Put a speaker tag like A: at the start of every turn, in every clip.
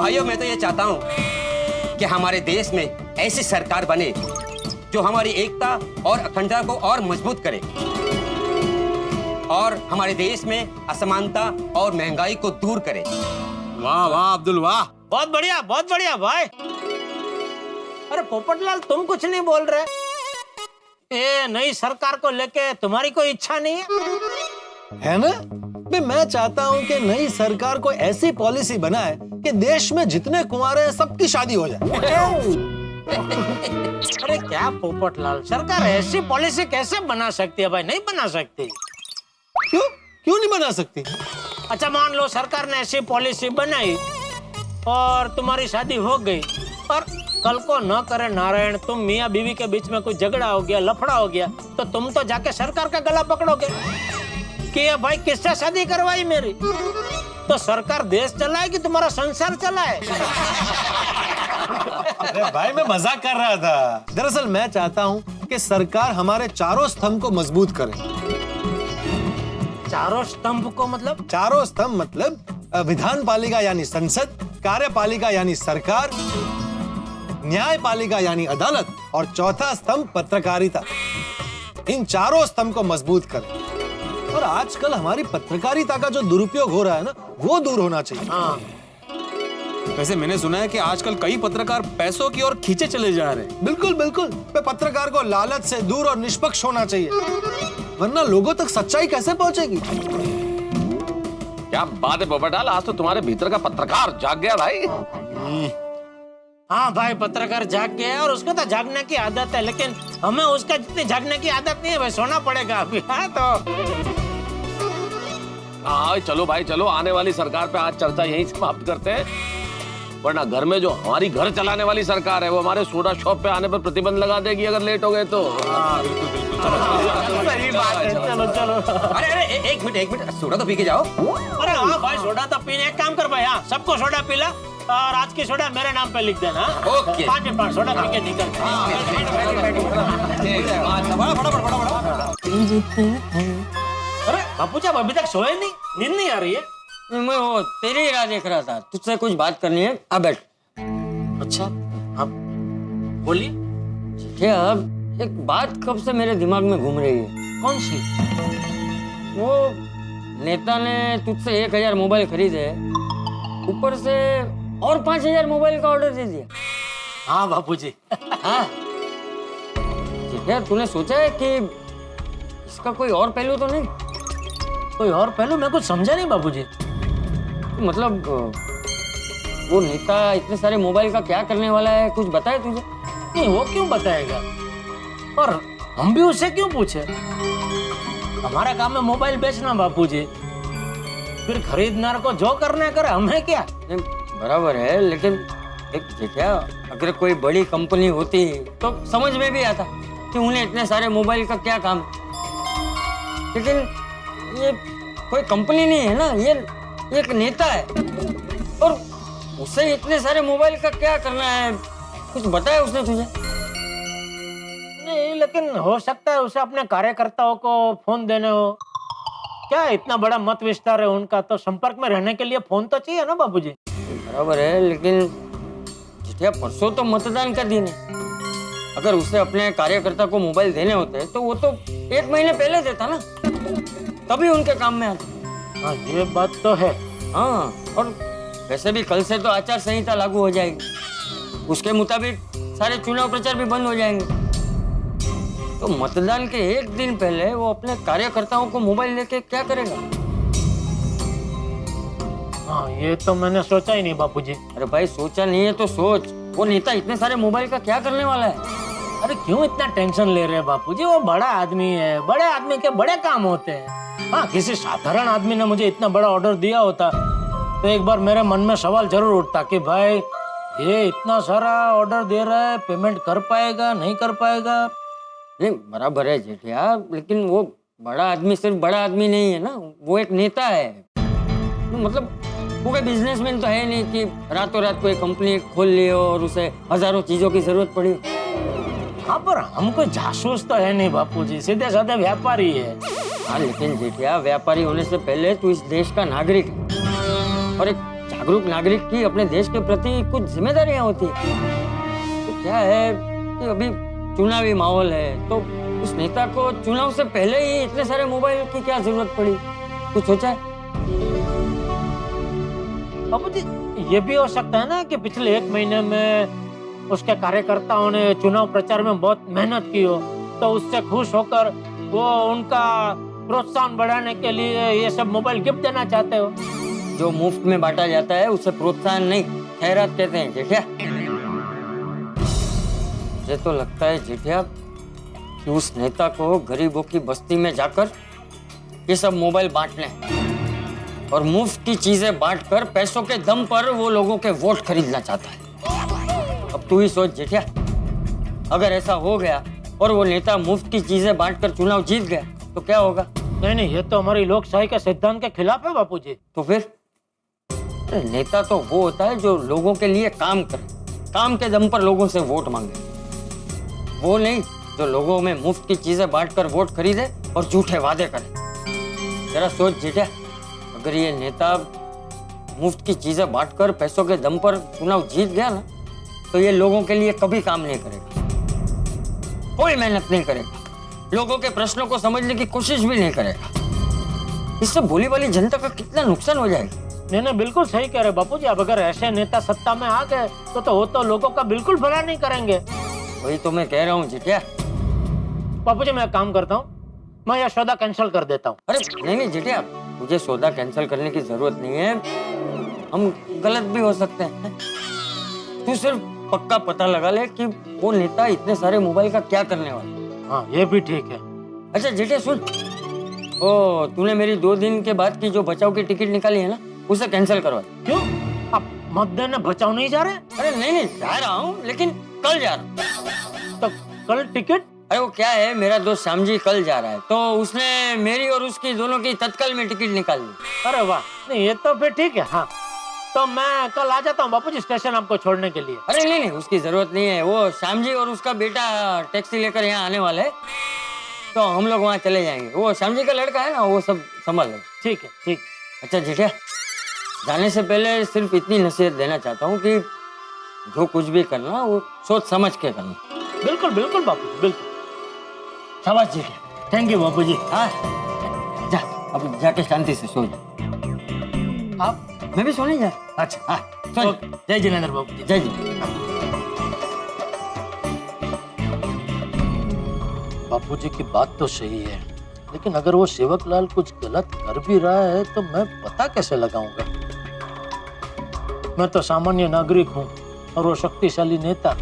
A: भाइयों मैं तो ये चाहता हूँ कि हमारे देश में ऐसी सरकार बने जो हमारी एकता और अखंडता को और मजबूत करे और हमारे देश में असमानता और महंगाई को दूर करे।
B: वाह वाह अब्दुल वाह,
C: बहुत बढ़िया भाई। अरे पोपटलाल तुम कुछ नहीं बोल रहे? ये नई सरकार को लेके तुम्हारी कोई इच्छा नहीं
D: है ना? मैं चाहता हूँ कि नई सरकार को ऐसी पॉलिसी बनाए कि देश में जितने कुंवारे हैं सबकी शादी हो जाए।
C: अरे क्या पोपटलाल, सरकार ऐसी पॉलिसी कैसे बना सकती है भाई? नहीं बना सकती।
D: क्यों नहीं बना सकती?
C: अच्छा मान लो सरकार ने ऐसी पॉलिसी बनाई और तुम्हारी शादी हो गई और कल को न करे नारायण तुम मियाँ बीवी के बीच में कोई झगड़ा हो गया, लफड़ा हो गया, तो तुम तो जाके सरकार का गला पकड़ोगे कि ये भाई किससे शादी करवाई मेरी? तो सरकार देश चलाएगी, तुम्हारा संसार चलाए।
D: अरे भाई मैं मजाक कर रहा था। दरअसल मैं चाहता हूँ कि सरकार हमारे चारों स्तंभ को मजबूत करे।
C: चारों स्तंभ को मतलब?
D: चारों स्तंभ मतलब विधान पालिका यानी संसद, कार्यपालिका यानी सरकार, न्यायपालिका यानी अदालत और चौथा स्तंभ पत्रकारिता। इन चारों स्तंभ को मजबूत करें। और आजकल हमारी पत्रकारिता का जो दुरुपयोग हो रहा है ना, वो दूर होना चाहिए।
C: हाँ।
B: वैसे मैंने सुना है कि आजकल कई पत्रकार पैसों की ओर खींचे चले जा रहे हैं।
D: बिल्कुल बिल्कुल, पत्रकार को लालच से दूर और निष्पक्ष होना चाहिए, वरना लोगों तक सच्चाई कैसे पहुंचेगी?
E: क्या बात है पोपटलाल, आज तो तुम्हारे भीतर का पत्रकार जाग गया भाई।
C: हाँ भाई पत्रकार जाग गया और उसको तो जागने की आदत है, लेकिन हमें उसका जितनी जागने की आदत नहीं है भाई, सोना पड़ेगा अभी। हाँ तो
E: हाँ चलो भाई चलो, आने वाली सरकार पे आज चर्चा यहीं समाप्त करते हैं, वरना घर में जो हमारी घर चलाने वाली सरकार है वो हमारे सोडा शॉप पे आने पर प्रतिबंध लगा देगी अगर लेट हो गए तो।
C: सही बात है, चलो चलो।
A: अरे अरे एक मिनट सोडा तो पी के जाओ।
C: अरे हाँ भाई सोडा तो पीने, एक काम कर भाई, हाँ सबको सोडा पिला और आज की सोडा मेरे नाम पे लिख देना।
A: ओके।
C: 5 मिनट सोडा पी के निकल। अरे बापूजी आप अभी तक सोए नहीं? नींद नहीं आ रही है?
F: मैं वो तेरी राह देख रहा था, तुझसे कुछ बात करनी है, आ बैठ।
C: अच्छा आप बोलिए।
F: अब एक बात कब से मेरे दिमाग में घूम रही है।
C: कौन सी?
F: वो नेता ने तुझसे 1000 मोबाइल खरीदे, ऊपर से और 5000 मोबाइल का ऑर्डर दे दिया।
C: हाँ बापूजी।
F: हाँ क्या तूने सोचा है कि इसका कोई और पहलू तो नहीं?
C: कोई और पहलू? मैं कुछ समझा नहीं बापूजी।
F: मतलब वो नेता इतने सारे मोबाइल का क्या करने वाला है, कुछ बताए तुझे?
C: नहीं वो क्यों बताएगा, और हम भी उससे क्यों पूछे? हमारा काम है मोबाइल बेचना बापूजी, फिर खरीदनार को जो करना करे, हमें क्या।
F: बराबर है, लेकिन एक जेठिया अगर कोई बड़ी कंपनी होती तो समझ में भी आता कि उन्हें इतने सारे मोबाइल का क्या काम, लेकिन ये कोई कंपनी नहीं है ना, ये एक नेता है और उसे इतने सारे मोबाइल का क्या करना है, कुछ बताया उसने तुझे?
C: नहीं लेकिन हो सकता है उसे अपने कार्यकर्ताओं को फोन देने हो। क्या इतना बड़ा मत विस्तार है उनका, तो संपर्क में रहने के लिए फोन तो चाहिए ना बाबूजी।
F: बराबर है, लेकिन जितिया परसों तो मतदान का दिन है, अगर उसे अपने कार्यकर्ता को मोबाइल देने होते तो वो तो 1 महीने पहले देता ना, तभी उनके काम में आता।
C: हाँ ये बात तो है।
F: हाँ, और वैसे भी कल से तो आचार संहिता लागू हो जाएगी, उसके मुताबिक सारे चुनाव प्रचार भी बंद हो जाएंगे, तो मतदान के 1 दिन पहले वो अपने कार्यकर्ताओं को मोबाइल लेके क्या करेगा?
C: हाँ ये तो मैंने सोचा ही नहीं बापूजी।
F: अरे भाई सोचा नहीं है तो सोच, वो नेता इतने सारे मोबाइल का क्या करने वाला है?
C: अरे क्यों इतना टेंशन ले रहे हैं बापूजी, वो बड़ा आदमी है, बड़े आदमी के बड़े काम होते हैं। हाँ किसी साधारण आदमी ने मुझे इतना बड़ा ऑर्डर दिया होता तो एक बार मेरे मन में सवाल जरूर उठता कि भाई ये इतना सारा ऑर्डर दे रहा है, पेमेंट कर पाएगा नहीं कर पाएगा।
F: नहीं बराबर है जेठिया, लेकिन वो बड़ा आदमी सिर्फ बड़ा आदमी नहीं है ना, वो एक नेता है। मतलब वो कोई बिजनेसमैन तो है नहीं कि रातों रात कोई कंपनी खोल ली और उसे हजारों चीजों की जरूरत पड़ी।
C: हाँ पर हम कोई जासूस तो है नहीं बापूजी, सीधे साधे व्यापारी है।
F: हाँ लेकिन जेठिया व्यापारी होने से पहले तू इस देश का नागरिक है और एक जागरूक नागरिक की अपने देश के प्रति कुछ जिम्मेदारियां होती है। तो क्या है कि अभी चुनावी माहौल है, तो उस नेता को चुनाव से पहले ही इतने सारे मोबाइल की क्या जरूरत पड़ी? कुछ सोचा है?
C: बाबूजी, ये भी हो सकता है ना कि पिछले 1 महीने में उसके कार्यकर्ताओं ने चुनाव प्रचार में बहुत मेहनत की हो, तो उससे खुश होकर वो उनका प्रोत्साहन बढ़ाने के लिए ये सब मोबाइल गिफ्ट देना चाहते हो।
F: जो मुफ्त में बांटा जाता है उसे प्रोत्साहन नहीं, खैरात कहते हैं जेठिया। मुझे तो लगता है जेठिया कि उस नेता को गरीबों की बस्ती में जाकर ये सब मोबाइल बांटने हैं और मुफ्त की चीजें बांटकर पैसों के दम पर वो लोगों के वोट खरीदना चाहता है। अब तू ही सोच जेठिया, अगर ऐसा हो गया और वो नेता मुफ्त की चीजें बांटकर चुनाव जीत गया तो क्या होगा?
C: नहीं, ये तो हमारी लोकशाही के सिद्धांत के खिलाफ है बापूजी।
F: तो फिर नेता तो वो होता है जो लोगों के लिए काम करे, काम के दम पर लोगों से वोट मांगे। वो नहीं जो लोगों में मुफ्त की चीजें बांटकर वोट खरीदे और झूठे वादे करे। जरा सोच जेठा, अगर ये नेता मुफ्त की चीजें बांटकर पैसों के दम पर चुनाव जीत गया ना, तो ये लोगों के लिए कभी काम नहीं करेगा, कोई मेहनत नहीं करेगा, लोगों के प्रश्नों को समझने की कोशिश भी नहीं करेगा। इससे भोली भाली जनता का कितना नुकसान हो जाएगा।
C: नहीं, बिल्कुल सही कह रहे बापूजी। अब अगर ऐसे नेता सत्ता में आ गए तो वो तो लोगों का बिल्कुल भला नहीं करेंगे।
F: वही तो मैं कह रहा हूँ जिटिया।
C: बापूजी, मैं काम करता हूँ, मैं यह सौदा कैंसिल कर देता हूँ।
F: अरे नहीं जिटिया, मुझे सौदा कैंसिल करने की जरूरत नहीं है, हम गलत भी हो सकते हैं। तू सिर्फ पक्का पता लगा ले कि वो नेता इतने सारे मोबाइल का क्या करने वाला।
C: हाँ, ये भी ठीक है।
F: अच्छा जिटिया सुन, ओ तूने मेरी 2 दिन के बाद की जो बचाव की टिकट निकाली है ना, उसे कैंसिल करवा।
C: क्यों? आप मत देने बचाव नहीं जा रहे?
F: अरे नहीं जा रहा हूँ, लेकिन कल जा रहा हूँ।
C: तो कल टिकट?
F: अरे वो क्या है, मेरा दोस्त श्याम जी कल जा रहा है, तो उसने मेरी और उसकी दोनों की तत्काल में टिकट निकाल ली।
C: अरे वाह, नहीं ये तो फिर ठीक है। हाँ, तो मैं कल आ जाता हूँ बापूजी स्टेशन आपको छोड़ने के लिए।
F: अरे नहीं, उसकी जरूरत नहीं है, वो श्याम जी और उसका बेटा टैक्सी लेकर यहाँ आने वाले, तो हम लोग वहाँ चले जाएंगे। वो श्याम जी का लड़का है ना, वो सब संभाल लेगा।
C: ठीक है, ठीक।
F: अच्छा जेठिया, जाने से पहले सिर्फ इतनी नसीहत देना चाहता हूँ कि जो कुछ भी करना वो सोच समझ के करना।
C: बिल्कुल बिल्कुल बापूजी, बिल्कुल।
F: शाबाश जेठिया।
C: थैंक यू बापूजी।
F: हाँ जा, अब जाके शांति से सो जा।
C: आप?
F: मैं भी सोने जा।
C: अच्छा,
F: हाँ चल।
C: जय जिनेंद्र बापूजी।
F: जय जी।
C: बापूजी की बात तो सही है, लेकिन अगर वो सेवकलाल कुछ गलत कर भी रहा है तो मैं पता कैसे लगाऊंगा? मैं तो सामान्य नागरिक हूँ और वो शक्तिशाली नेता।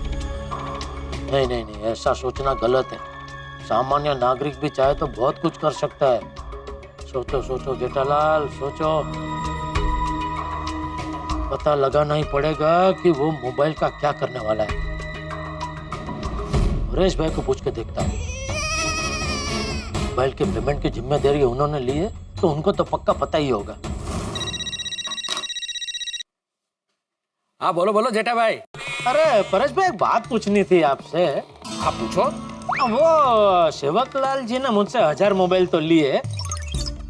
C: नहीं, ऐसा सोचना गलत है। सामान्य नागरिक भी चाहे तो बहुत कुछ कर सकता है। सोचो जेठालाल, सोचो। पता लगाना ही पड़ेगा कि वो मोबाइल का क्या करने वाला है। सुरेश भाई को पूछ के देखता हूँ। मोबाइल के पेमेंट की जिम्मेदारी उन्होंने ली है, तो उनको तो पक्का पता ही होगा।
E: हाँ बोलो जेठा भाई।
C: अरे परेश भाई, बात पूछनी थी आपसे।
E: हाँ पूछो।
C: वो सेवकलाल जी ने मुझसे 1000 मोबाइल तो लिए,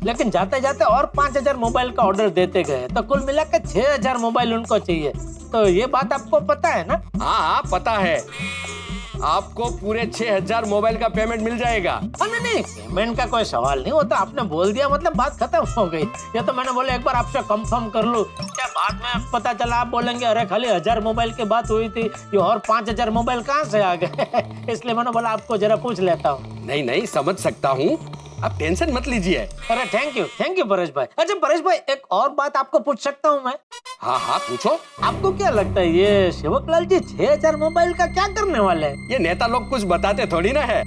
C: लेकिन जाते जाते और 5000 मोबाइल का ऑर्डर देते गए, तो कुल मिलाकर 6000 मोबाइल उनको चाहिए। तो ये बात आपको पता है ना?
E: हाँ पता है, आपको पूरे 6000 मोबाइल का पेमेंट मिल जाएगा।
C: नहीं, पेमेंट का कोई सवाल नहीं होता। आपने बोल दिया मतलब बात खत्म हो गई। ये तो मैंने बोला एक बार आपसे कंफर्म कर लूं, क्या बाद में पता चला आप बोलेंगे अरे खाली 1000 मोबाइल की बात हुई थी, ये और 5000 मोबाइल कहाँ से आ गए। इसलिए मैंने बोला आपको जरा पूछ लेता हूँ।
E: नहीं समझ सकता हूँ, आप टेंशन मत लीजिए।
C: अरे थैंक यू परेश भाई। अच्छा परेश भाई, एक और बात आपको पूछ सकता हूँ मैं?
E: हाँ पूछो।
C: आपको क्या लगता है ये सेवकलाल जी 6000 मोबाइल का क्या करने वाले हैं?
E: ये नेता लोग कुछ बताते थोड़ी ना है,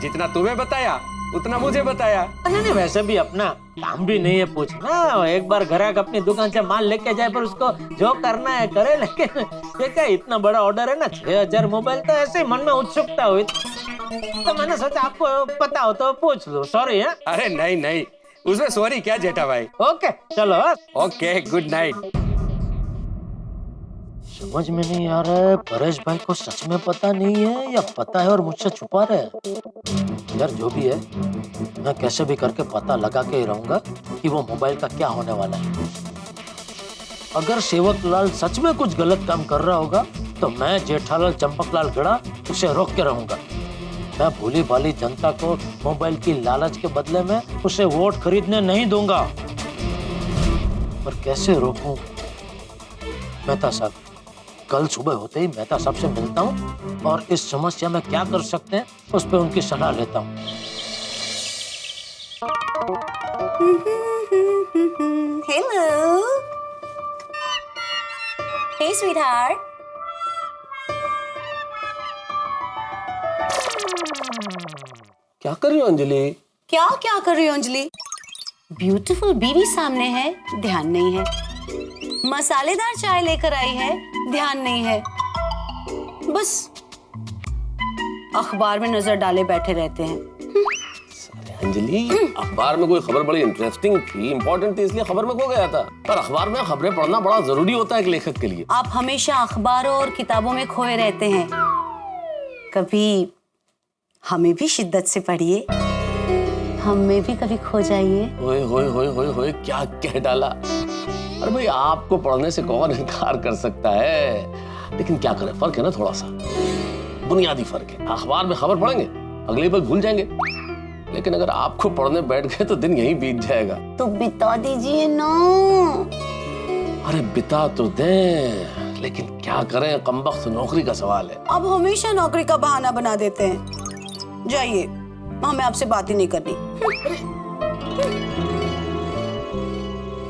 E: जितना तुम्हें बताया उतना मुझे बताया।
C: नहीं, वैसे भी अपना काम भी नहीं है पूछना। एक बार ग्राहक अपनी दुकान से माल लेके जाए, पर उसको जो करना है करे। लेकिन ये क्या इतना बड़ा ऑर्डर है ना, 6000 मोबाइल, तो ऐसे ही मन में उत्सुकता हुई, तो मैंने सोचा आपको पता हो तो पूछ लो। सॉरी है।
E: अरे नहीं, उसमें सॉरी क्या जेठा भाई।
C: ओके चलो।
E: Okay, good night.
C: समझ में नहीं आ रहा है, परेश भाई को सच में पता नहीं है या पता है और मुझसे छुपा रहे हैं। यार जो भी है, मैं कैसे भी करके पता लगा के ही रहूंगा कि वो मोबाइल का क्या होने वाला है। अगर सेवकलाल सच में कुछ गलत काम कर रहा होगा तो मैं जेठालाल चंपकलाल गड़ा उसे रोक के रहूंगा। मैं भोली भाली जनता को मोबाइल की लालच के बदले में उसे वोट खरीदने नहीं दूंगा। पर कैसे रोकूं? मेहता साहब, कल सुबह होते ही मेहता साहब से मिलता हूँ और इस समस्या में क्या कर सकते हैं उस पर उनकी सलाह लेता हूँ।
G: Hello. Hey, sweetheart.
E: क्या कर रही हो अंजलि?
G: क्या क्या कर रही हो अंजलि? ब्यूटीफुल बीवी सामने है, ध्यान नहीं है। मसालेदार चाय लेकर आई है, ध्यान नहीं है। बस अखबार में नजर डाले बैठे रहते हैं।
E: अंजलि, अखबार में कोई खबर बड़ी इंटरेस्टिंग थी, इंपॉर्टेंट थी, इसलिए खबर में खो गया था। पर अखबार में खबरें पढ़ना बड़ा जरूरी होता है एक लेखक के लिए।
G: आप हमेशा अखबारों और किताबों में खोए रहते हैं। कभी हमें भी शिद्दत से पढ़िए, हमें भी कभी खो जाइए।
E: होए होए होए होए होए, क्या कह डाला। अरे भाई, आपको पढ़ने से कौन इनकार कर सकता है, लेकिन क्या करें, फर्क है ना, थोड़ा सा बुनियादी फर्क है। अखबार में खबर पढ़ेंगे, अगले पल भूल जाएंगे, लेकिन अगर आपको पढ़ने बैठ गए तो दिन यहीं बीत जाएगा।
G: तो बिता दीजिए ना।
E: अरे बिता तो दे, लेकिन क्या करें, कमबख्त नौकरी का सवाल है।
G: अब हमेशा नौकरी का बहाना बना देते हैं। जाइए, हमें आपसे बात ही नहीं करनी।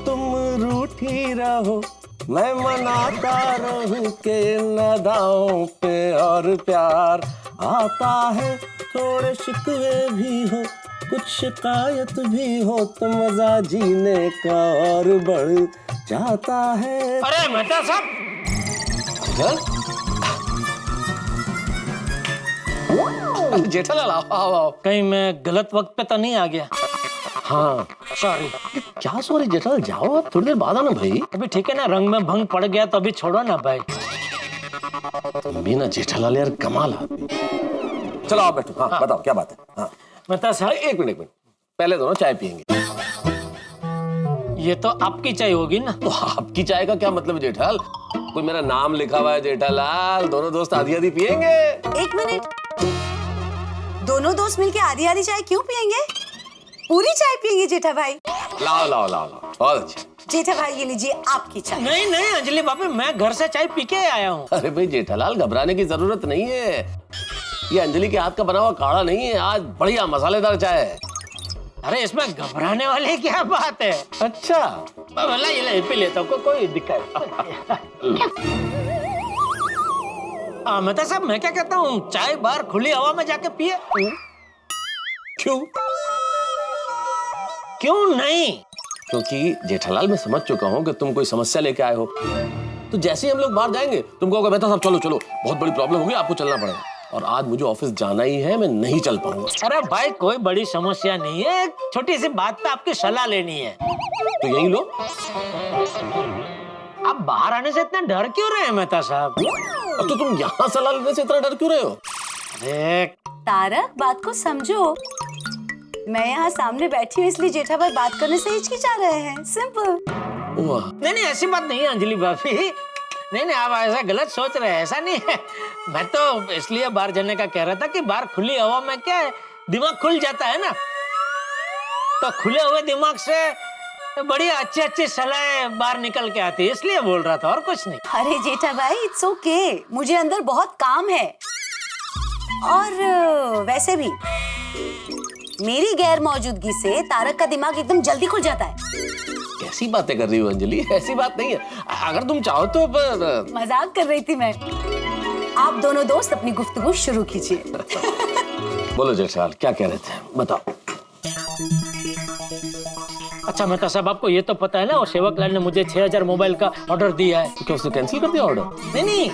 E: तुम रूठी रहो, मैं मनाता रहूं के नदाओं पे और प्यार आता है। थोड़े शिकवे भी हो, कुछ शिकायत भी हो, तो मजा जीने का और बढ़ जाता है।
C: अरे मेहता साहब,
E: जेठालाल, आओ आओ आओ।
C: कहीं मैं गलत वक्त पे तो नहीं आ गया?
E: हाँ,
C: सॉरी।
E: क्या सॉरी जेठालाल, जाओ आप, थोड़ी देर बाद आना भाई।
C: अभी ठीक है ना, रंग में भंग पड़ गया तो अभी छोड़ो ना भाई।
E: तुम भी ना जेठालाल यार, कमाल आदमी। चलो आप बैठो। हाँ, बताओ क्या बात है। हाँ,
C: मेहता साहब,
E: एक मिनट, पहले दोनों चाय पियेंगे।
C: ये तो आपकी चाय होगी ना?
E: तो आपकी चाय का क्या मतलब है जेठालाल? कोई मेरा नाम लिखा हुआ है जेठालाल, दोनों दोस्त आधी आधी पियेंगे।
G: एक मिनट, दोनों दोस्त मिलके आधी आधी चाय क्यों पियेंगे? पूरी चाय पियेंगे जेठा भाई।
E: लाओ लाओ लाओ लाओ, बहुत अच्छा।
G: जेठा भाई, ये लीजिए आपकी चाय।
C: नहीं नहीं अंजलि भाभी, मैं घर से चाय पी के आया हूँ।
E: अरे भाई जेठालाल, घबराने की जरूरत नहीं है, ये अंजलि के हाथ का बना हुआ काढ़ा नहीं है, आज बढ़िया मसालेदार चाय है।
C: अरे इसमें घबराने वाली क्या बात है?
E: अच्छा,
C: भला ये ले, पी लेता हूँ, कोई दिक्कत। मेहता साहब, मैं क्या कहता हूँ, चाय बाहर खुली हवा में जाके पिए।
E: क्यों?
C: क्यों नहीं?
E: क्योंकि जेठालाल, मैं समझ चुका हूँ कि तुम कोई समस्या लेके आए हो, तो जैसे ही हम लोग बाहर जाएंगे तुम कहोगे मेहता साहब चलो चलो, बहुत बड़ी प्रॉब्लम होगी, आपको चलना पड़ेगा। और आज मुझे ऑफिस जाना ही है, मैं नहीं चल पाऊंगा।
C: अरे भाई, कोई बड़ी समस्या नहीं है, एक छोटी सी बात पे आपकी सलाह लेनी है।
E: तो यही लो।
C: आप बाहर आने से इतना डर क्यों रहे हैं मेहता साहब?
E: अब तो तुम यहाँ सलाह लेने से इतना डर क्यों रहे हो?
C: अरे
G: तारक, बात को समझो। मैं यहाँ सामने बैठी हूँ, इसलिए जेठा भाई बात करने से हिचकिचा रहे हैं। सिंपल।
C: नहीं नहीं, ऐसी बात नहीं है अंजलि भाभी। नहीं, आप ऐसा गलत सोच रहे हैं, ऐसा नहीं है। मैं तो इसलिए बाहर जाने का कह रहा था कि बाहर खुली हवा में क्या है, दिमाग खुल जाता है ना, तो खुले हुए दिमाग से बड़ी अच्छी अच्छी सलाहें बाहर निकल के आती है, इसलिए बोल रहा था, और कुछ नहीं।
G: अरे जेठा भाई, इट्स ओके, मुझे अंदर बहुत काम है। और वैसे भी मेरी गैर मौजूदगी से तारक का दिमाग एकदम जल्दी खुल जाता है।
E: कैसी बातें कर रही हो अंजलि, ऐसी बात नहीं है, अगर तुम चाहो तो।
G: मजाक कर रही थी मैं। आप दोनों दोस्त अपनी गुफ्तगू शुरू कीजिए।
E: बोलो जेठालाल, क्या कह रहे थे, बताओ।
C: अच्छा मेहता साहब, आपको ये तो पता है ना, और सेवकलाल ने मुझे 6000 मोबाइल का ऑर्डर दिया है।
E: तो क्या उसने कैंसिल कर दिया ऑर्डर?
C: नहीं,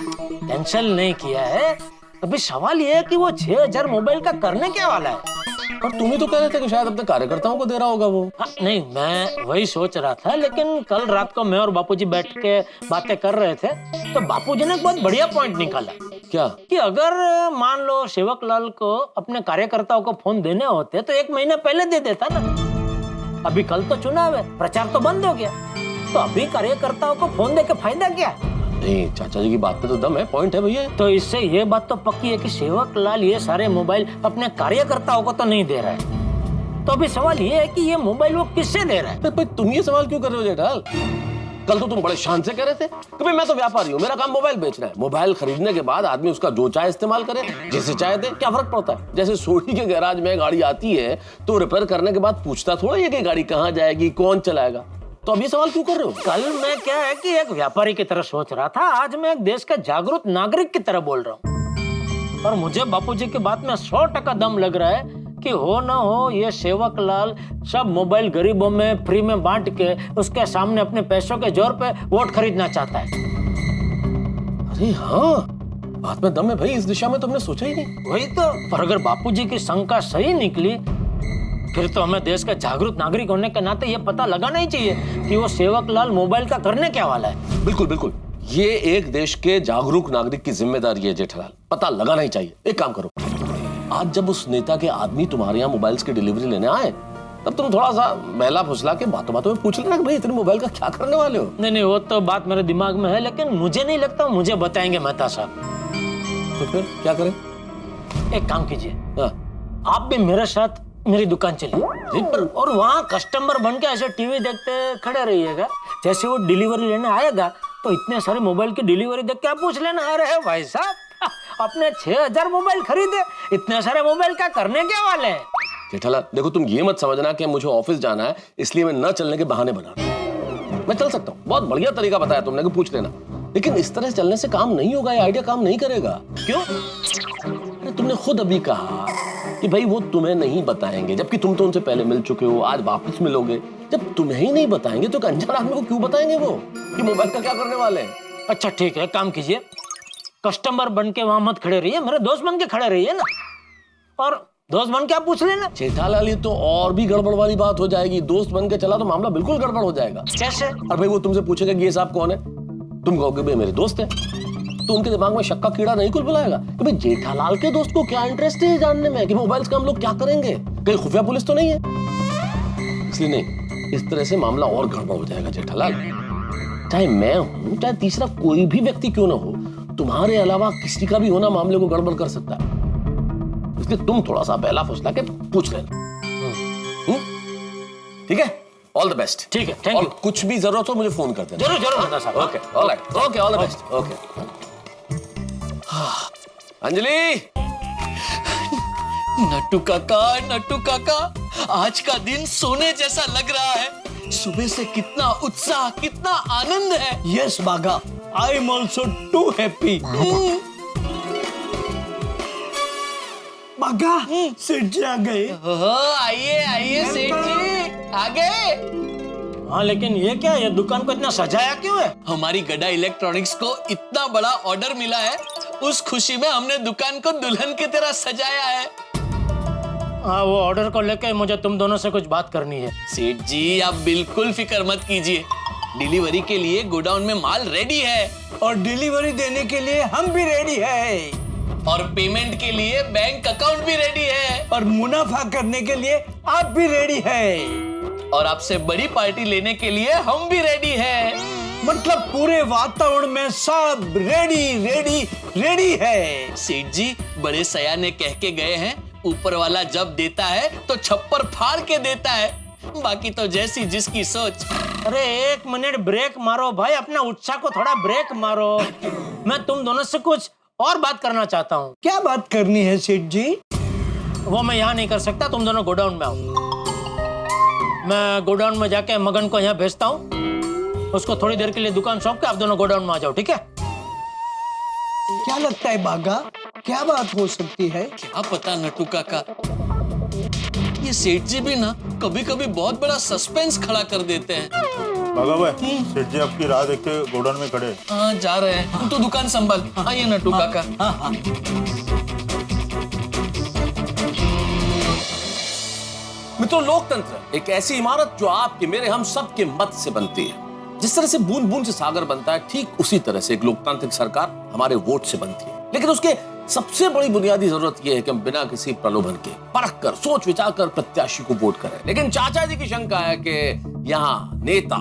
C: कैंसिल नहीं किया है। अभी सवाल ये है कि वो 6000 मोबाइल का करने क्या वाला है।
E: और तुम ही तो कह रहे थे कि शायद अपने कार्यकर्ताओं को दे रहा होगा वो।
C: नहीं, मैं वही सोच रहा था, लेकिन कल रात को मैं और बापूजी बैठ के बातें कर रहे थे, तो बापूजी ने एक बहुत बढ़िया पॉइंट निकाला।
E: क्या?
C: कि अगर मान लो सेवकलाल को अपने कार्यकर्ताओं को फोन देने होते तो 1 महीने पहले दे देता ना। अभी कल तो चुनाव है, प्रचार तो बंद हो गया, तो अभी कार्यकर्ताओं को फोन दे के फायदा क्या?
E: नहीं, चाचा जी की बात पे तो दम है, पॉइंट है भैया।
C: तो इससे ये बात तो पक्की है कि सेवक लाल ये सारे मोबाइल अपने कार्यकर्ताओं को तो नहीं दे रहा है। तो अभी सवाल ये है कि ये मोबाइल वो किससे दे रहा है?
E: भाई तुम ये सवाल क्यों कर रहे हो जेठालाल? कल तो तुम बड़े शान से कह रहे थे कि भाई मैं तो व्यापारी हूँ, मेरा काम मोबाइल बेचना है। मोबाइल खरीदने के बाद आदमी उसका जो चाहे इस्तेमाल करे, जैसे चाहे दे, क्या फर्क पड़ता है? जैसे सोनी के गैराज में गाड़ी आती है तो रिपेयर करने के बाद पूछता थोड़ा ये कि गाड़ी कहाँ जाएगी, कौन चलाएगा। तो अब ये सवाल क्यों कर रहे हो?
C: कल मैं क्या है कि एक व्यापारी की तरह सोच रहा था, आज मैं एक देश का जागरूक नागरिक की तरह बोल रहा हूँ। और मुझे बापूजी की बात में 100% दम लग रहा है कि हो ना हो ये सेवक लाल सब मोबाइल गरीबों में फ्री में बांट के उसके सामने अपने पैसों के जोर पे वोट खरीदना चाहता है।
E: अरे हाँ, बात में दम है भाई, इस दिशा में तो हमने सोचा ही नहीं।
C: वही तो। पर अगर बापूजी की शंका सही निकली फिर तो हमें देश का जागरूक नागरिक होने के नाते ये पता लगाना ही चाहिए कि वो सेवक लाल मोबाइल का करने क्या वाला है।
E: बिल्कुल बिल्कुल, ये एक देश के जागरूक नागरिक की जिम्मेदारी है जेठालाल, पता लगाना ही चाहिए। एक काम करो, आज जब उस नेता के आदमी तुम्हारे यहाँ मोबाइल्स की डिलीवरी लेने आए तब तुम थोड़ा सा बहला फुसला के बातों बातों में पूछ लेना कि भाई इतने मोबाइल का क्या करने वाले हो।
C: नहीं, वो तो बात मेरे दिमाग में है, लेकिन मुझे नहीं लगता मुझे बताएंगे मेहता साहब।
E: तो फिर क्या करें?
C: एक काम कीजिए,
E: हाँ।
C: आप भी मेरे साथ मेरी दुकान चलिए और वहाँ कस्टमर बन के ऐसे टीवी देखते खड़े रहिएगा। जैसे वो डिलीवरी लेने आएगा तो इतने सारे मोबाइल की डिलीवरी देख के आप पूछ लेना, अरे भाई साहब अपने 6000 मोबाइल खरीदे, इतने सारे मोबाइल का करने क्या वाले हैं?
E: जेठालाल देखो, तुम ये मत समझना कि मुझे ऑफिस जाना है इसलिए मैं न चलने के बहाने बना रहा हूं। मैं चल सकता हूँ, बहुत बढ़िया तरीका बताया तुमने कि पूछ लेना, लेकिन इस तरह से चलने से काम नहीं होगा, ये आइडिया काम नहीं करेगा।
C: क्यों?
E: अरे तुमने खुद अभी कहा कि भाई वो तुम्हें नहीं बताएंगे, जबकि तुम तो उनसे पहले मिल चुके हो, आज वापस मिलोगे। जब तुम्हें ही नहीं बताएंगे तो अनजान आदमी को क्यों बताएंगे वो कि मोबाइल का क्या करने वाले हैं?
C: अच्छा ठीक है, काम कीजिए, कस्टमर बन के वहां मत खड़े रहिए, मेरे दोस्त बन के खड़े रहिए ना, और दोस्त बन के आप पूछ लेना।
E: जेठालाल ये तो और भी गड़बड़ वाली बात हो जाएगी, दोस्त बन के चला तो मामला बिल्कुल गड़बड़ हो जाएगा।
C: कैसे?
E: और भाई वो तुमसे पूछेगा कि ये साहब कौन है, तुम कहोगे भाई मेरे दोस्त है, तो उनके दिमाग में शक का कीड़ा नहीं खुल बुलाएगा कि भाई जेठालाल के दोस्त को क्या इंटरेस्ट है जानने में कि मोबाइल्स का हम लोग क्या करेंगे, कहीं खुफिया पुलिस तो नहीं है। इसलिए नहीं, इस तरह से मामला और गड़बड़ हो जाएगा जेठालाल। चाहे मैं हूं चाहे तीसरा कोई भी व्यक्ति क्यों ना हो, तुम्हारे अलावा किसी का भी होना मामले को गड़बड़ कर सकता है। इसलिए तुम थोड़ा सा बहला फुसला के पूछ लेना, ठीक है? All the best.
C: ठीक है, थैंक
E: और
C: यू।
E: कुछ भी जरूरत हो मुझे फोन कर देना।
C: जरूर जरूर मेहता साहब।
E: Okay, alright, okay, all the best. Okay. Anjali,
H: Nattu काका, आज का दिन सोने जैसा लग रहा है। सुबह से कितना उत्साह, कितना आनंद है।
I: Yes Baga, I am also too happy. Baga, Seth जी आ गए।
H: आइए आइए सेठ जी, आ गए।
C: हाँ, लेकिन ये क्या, ये दुकान को इतना सजाया क्यों है?
H: हमारी गड्ढा इलेक्ट्रॉनिक्स को इतना बड़ा ऑर्डर मिला है, उस खुशी में हमने दुकान को दुल्हन की तरह सजाया है।
C: हाँ, वो ऑर्डर को लेकर मुझे तुम दोनों से कुछ बात करनी है।
H: सेठ जी आप बिल्कुल फिक्र मत कीजिए, डिलीवरी के लिए गोडाउन में माल रेडी है,
I: और डिलीवरी देने के लिए हम भी रेडी है,
H: और पेमेंट के लिए बैंक अकाउंट भी रेडी है,
I: और मुनाफा करने के लिए आप भी रेडी है,
H: और आपसे बड़ी पार्टी लेने के लिए हम भी रेडी है।
I: मतलब पूरे वातावरण में सब रेडी है।
H: सेठ जी बड़े सयाने कह के गए हैं, ऊपर वाला जब देता है तो छप्पर फाड़ के देता है, बाकी तो जैसी जिसकी सोच।
C: अरे एक मिनट ब्रेक मारो भाई, अपना उत्साह को थोड़ा ब्रेक मारो। मैं तुम दोनों से कुछ और बात करना चाहता हूँ।
I: क्या बात करनी है सेठ जी?
C: वो मैं यहाँ नहीं कर सकता, तुम दोनों गोडाउन में आओ। मैं गोडाउन में जाके मगन को यहाँ भेजता हूँ, उसको थोड़ी देर के लिए दुकान सौंप के आप दोनों गोडाउन में आ जाओ, ठीक है?
I: क्या लगता है बागा, क्या बात हो सकती है?
H: क्या पता नट्टू काका, ये सेठ जी भी ना कभी कभी बहुत बड़ा सस्पेंस खड़ा कर देते हैं।
J: बागा भाई, सेठ जी आपकी राह देख के गोडाउन में खड़े।
H: हाँ जा रहे हैं, तुम तो दुकान संभाल। आइए नट्टू काका।
E: मित्रों, लोकतंत्र एक ऐसी इमारत जो आपके मेरे हम सब के मत से बनती है। जिस तरह से बूंद बूंद से सागर बनता है, ठीक उसी तरह से एक लोकतांत्रिक सरकार हमारे वोट से बनती है। लेकिन उसके सबसे बड़ी बुनियादी जरूरत यह है कि हम बिना किसी प्रलोभन के परख कर सोच विचार कर प्रत्याशी को वोट करें। लेकिन चाचा जी की शंका है कि यहाँ नेता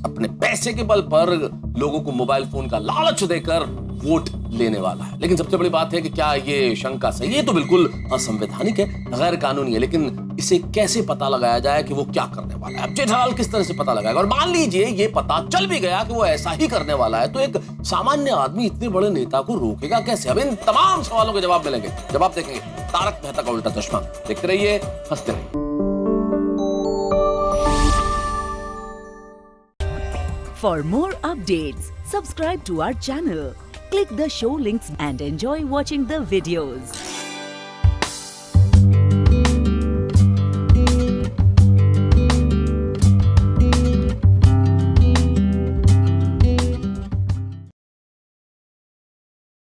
E: अपने पैसे के बल पर लोगों को मोबाइल फोन का लालच देकर वोट लेने वाला है। लेकिन सबसे बड़ी बात है कि क्या ये शंका सही है? ये तो बिल्कुल असंवैधानिक है, गैर कानूनी है, लेकिन इसे कैसे पता लगाया जाए कि वो क्या करने वाला है? अब जेठालाल किस तरह से पता लगाएगा? और मान लीजिए ये पता चल भी गया कि वो ऐसा ही करने वाला है, तो एक सामान्य आदमी इतने बड़े नेता को रोकेगा कैसे? अब इन तमाम सवालों के जवाब मिलेंगे जब आप देखेंगे तारक मेहता का उल्टा चश्मा। देखते रहिए, हंसते रहिए।
K: For more updates, subscribe to our channel, click the show links and enjoy watching the videos.